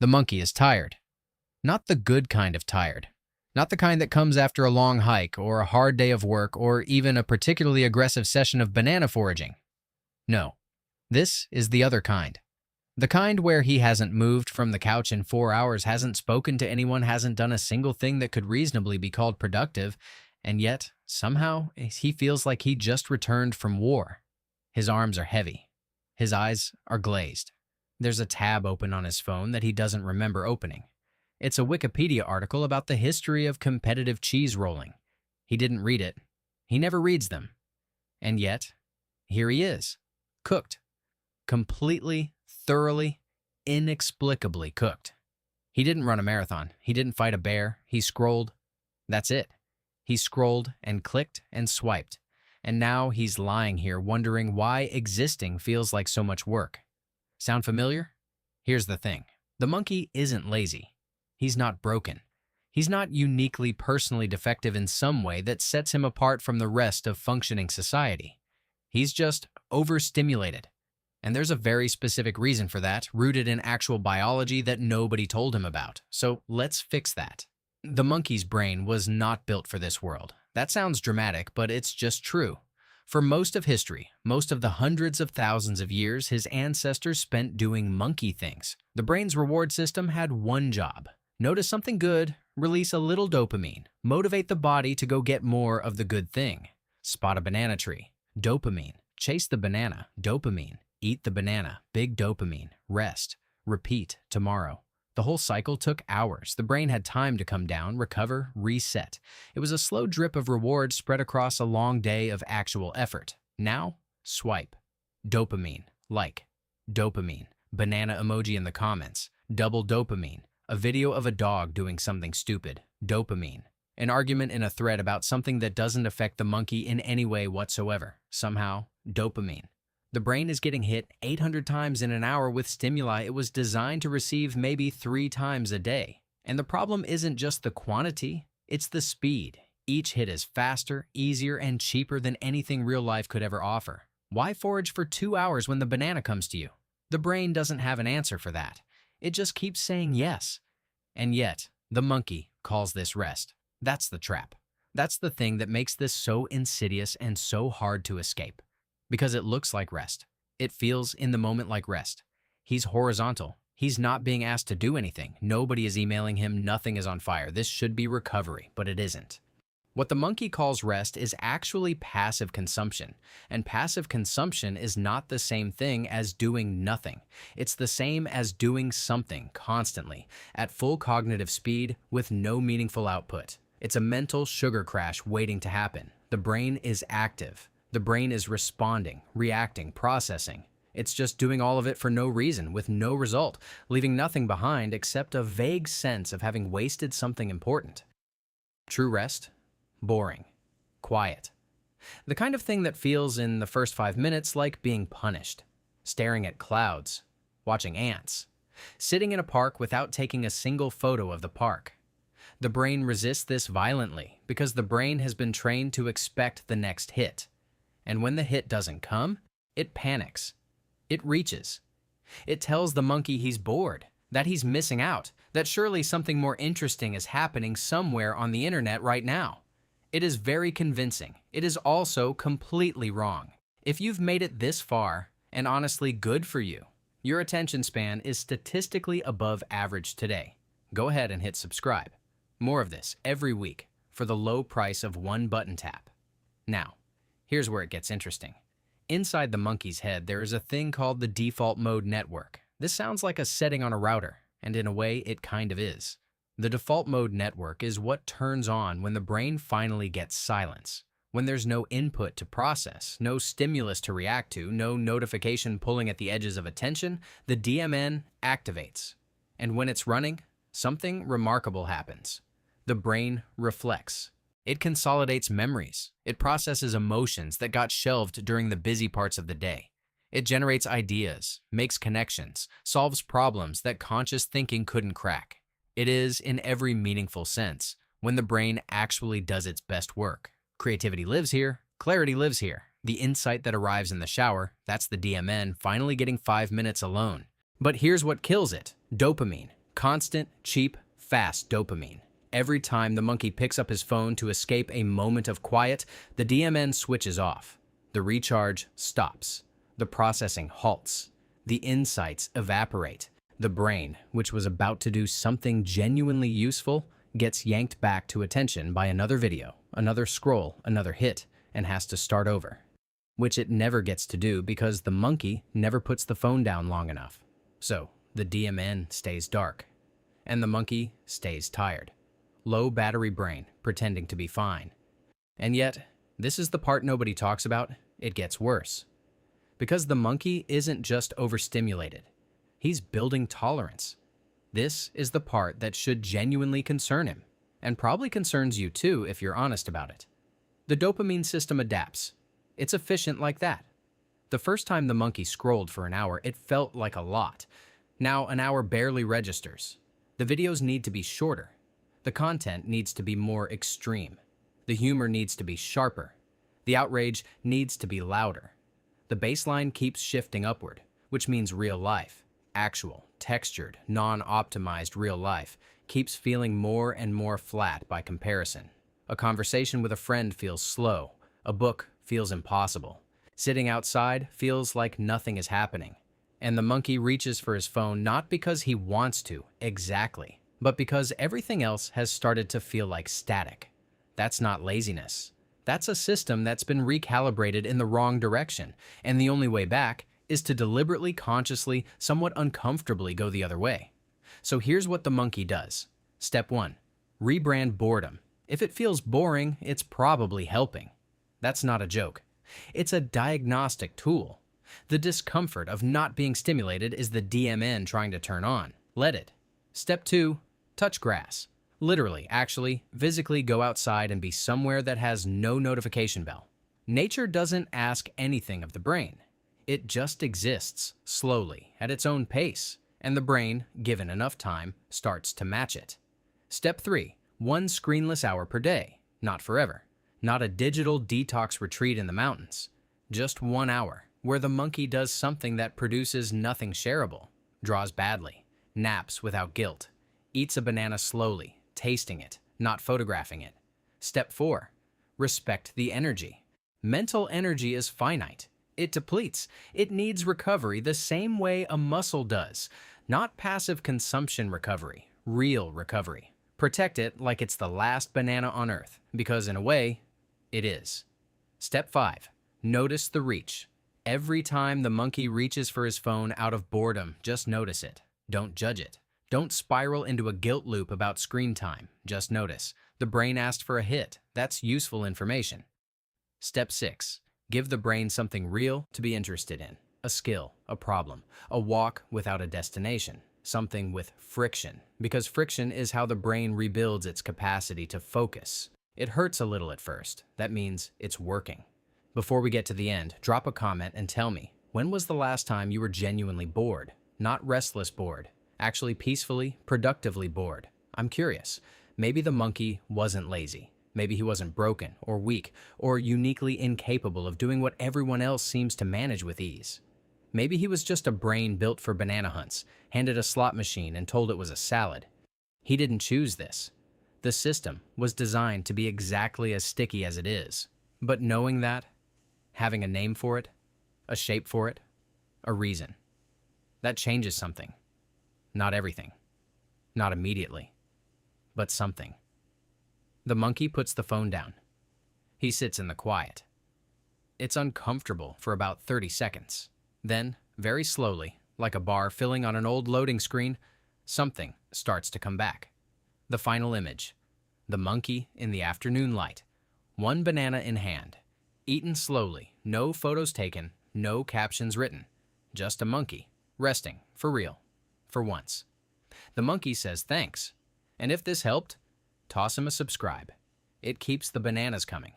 The monkey is tired. Not the good kind of tired. Not the kind that comes after a long hike or a hard day of work or even a particularly aggressive session of banana foraging. No, this is the other kind. The kind where he hasn't moved from the couch in 4 hours, hasn't spoken to anyone, hasn't done a single thing that could reasonably be called productive, and yet, somehow, he feels like he just returned from war. His arms are heavy. His eyes are glazed. There's a tab open on his phone that he doesn't remember opening. It's a Wikipedia article about the history of competitive cheese rolling. He didn't read it. He never reads them. And yet, here he is, cooked. Completely, thoroughly, inexplicably cooked. He didn't run a marathon. He didn't fight a bear. He scrolled. That's it. He scrolled and clicked and swiped. And now he's lying here wondering why existing feels like so much work. Sound familiar? Here's the thing. The monkey isn't lazy. He's not broken. He's not uniquely personally defective in some way that sets him apart from the rest of functioning society. He's just overstimulated. And there's a very specific reason for that, rooted in actual biology that nobody told him about. So let's fix that. The monkey's brain was not built for this world. That sounds dramatic, but it's just true. For most of history, most of the hundreds of thousands of years, his ancestors spent doing monkey things. The brain's reward system had one job. Notice something good, release a little dopamine, motivate the body to go get more of the good thing. Spot a banana tree, dopamine. Chase the banana, dopamine. Eat the banana, big dopamine. Rest. Repeat tomorrow. The whole cycle took hours. The brain had time to come down, recover, reset. It was a slow drip of reward spread across a long day of actual effort. Now, swipe. Dopamine. Like. Dopamine. Banana emoji in the comments. Double dopamine. A video of a dog doing something stupid. Dopamine. An argument in a thread about something that doesn't affect the monkey in any way whatsoever. Somehow, dopamine. The brain is getting hit 800 times in an hour with stimuli it was designed to receive maybe 3 times a day. And the problem isn't just the quantity, it's the speed. Each hit is faster, easier, and cheaper than anything real life could ever offer. Why forage for 2 hours when the banana comes to you? The brain doesn't have an answer for that. It just keeps saying yes. And yet, the monkey calls this rest. That's the trap. That's the thing that makes this so insidious and so hard to escape. Because it looks like rest. It feels in the moment like rest. He's horizontal. He's not being asked to do anything. Nobody is emailing him. Nothing is on fire. This should be recovery, but it isn't. What the monkey calls rest is actually passive consumption. And passive consumption is not the same thing as doing nothing. It's the same as doing something constantly, at full cognitive speed, with no meaningful output. It's a mental sugar crash waiting to happen. The brain is active. The brain is responding, reacting, processing. It's just doing all of it for no reason, with no result, leaving nothing behind except a vague sense of having wasted something important. True rest? Boring. Quiet. The kind of thing that feels in the first 5 minutes like being punished. Staring at clouds. Watching ants. Sitting in a park without taking a single photo of the park. The brain resists this violently because the brain has been trained to expect the next hit. And when the hit doesn't come, it panics. It reaches. It tells the monkey he's bored, that he's missing out, that surely something more interesting is happening somewhere on the internet right now. It is very convincing. It is also completely wrong. If you've made it this far, and honestly good for you, your attention span is statistically above average today. Go ahead and hit subscribe. More of this every week for the low price of one button tap. Now, here's where it gets interesting. Inside the monkey's head, there is a thing called the default mode network. This sounds like a setting on a router, and in a way, it kind of is. The default mode network is what turns on when the brain finally gets silence. When there's no input to process, no stimulus to react to, no notification pulling at the edges of attention, the DMN activates. And when it's running, something remarkable happens. The brain reflects. It consolidates memories. It processes emotions that got shelved during the busy parts of the day. It generates ideas, makes connections, solves problems that conscious thinking couldn't crack. It is, in every meaningful sense, when the brain actually does its best work. Creativity lives here, clarity lives here. The insight that arrives in the shower, that's the DMN finally getting 5 minutes alone. But here's what kills it: dopamine. Constant, cheap, fast dopamine. Every time the monkey picks up his phone to escape a moment of quiet, the DMN switches off. The recharge stops. The processing halts. The insights evaporate. The brain, which was about to do something genuinely useful, gets yanked back to attention by another video, another scroll, another hit, and has to start over. Which it never gets to do because the monkey never puts the phone down long enough. So, the DMN stays dark. And the monkey stays tired. Low battery brain, pretending to be fine. And yet, this is the part nobody talks about. It gets worse. Because the monkey isn't just overstimulated. He's building tolerance. This is the part that should genuinely concern him, and probably concerns you too if you're honest about it. The dopamine system adapts. It's efficient like that. The first time the monkey scrolled for an hour, it felt like a lot. Now an hour barely registers. The videos need to be shorter. The content needs to be more extreme. The humor needs to be sharper. The outrage needs to be louder. The baseline keeps shifting upward, which means real life, actual, textured, non-optimized real life, keeps feeling more and more flat by comparison. A conversation with a friend feels slow. A book feels impossible. Sitting outside feels like nothing is happening. And the monkey reaches for his phone not because he wants to, exactly, but because everything else has started to feel like static. That's not laziness. That's a system that's been recalibrated in the wrong direction, and the only way back is to deliberately, consciously, somewhat uncomfortably go the other way. So here's what the monkey does. Step 1. Rebrand boredom. If it feels boring, it's probably helping. That's not a joke. It's a diagnostic tool. The discomfort of not being stimulated is the DMN trying to turn on. Let it. Step 2. Touch grass. Literally, actually, physically go outside and be somewhere that has no notification bell. Nature doesn't ask anything of the brain. It just exists, slowly, at its own pace, and the brain, given enough time, starts to match it. Step 3. 1 screenless hour per day. Not forever. Not a digital detox retreat in the mountains. Just 1 hour, where the monkey does something that produces nothing shareable. Draws badly. Naps without guilt. Eats a banana slowly, tasting it, not photographing it. Step 4. Respect the energy. Mental energy is finite. It depletes. It needs recovery the same way a muscle does. Not passive consumption recovery, real recovery. Protect it like it's the last banana on earth, because in a way, it is. Step 5. Notice the reach. Every time the monkey reaches for his phone out of boredom, just notice it. Don't judge it. Don't spiral into a guilt loop about screen time. Just notice. The brain asked for a hit. That's useful information. Step 6. Give the brain something real to be interested in. A skill, a problem, a walk without a destination. Something with friction. Because friction is how the brain rebuilds its capacity to focus. It hurts a little at first. That means it's working. Before we get to the end, drop a comment and tell me, when was the last time you were genuinely bored? Not restless bored. Actually peacefully, productively bored. I'm curious. Maybe the monkey wasn't lazy. Maybe he wasn't broken or weak or uniquely incapable of doing what everyone else seems to manage with ease. Maybe he was just a brain built for banana hunts, handed a slot machine and told it was a salad. He didn't choose this. The system was designed to be exactly as sticky as it is. But knowing that, having a name for it, a shape for it, a reason, that changes something. Not everything. Not immediately. But something. The monkey puts the phone down. He sits in the quiet. It's uncomfortable for about 30 seconds. Then, very slowly, like a bar filling on an old loading screen, something starts to come back. The final image. The monkey in the afternoon light. 1 banana in hand. Eaten slowly. No photos taken. No captions written. Just a monkey. Resting. For real. For once. The monkey says thanks. And if this helped, toss him a subscribe. It keeps the bananas coming.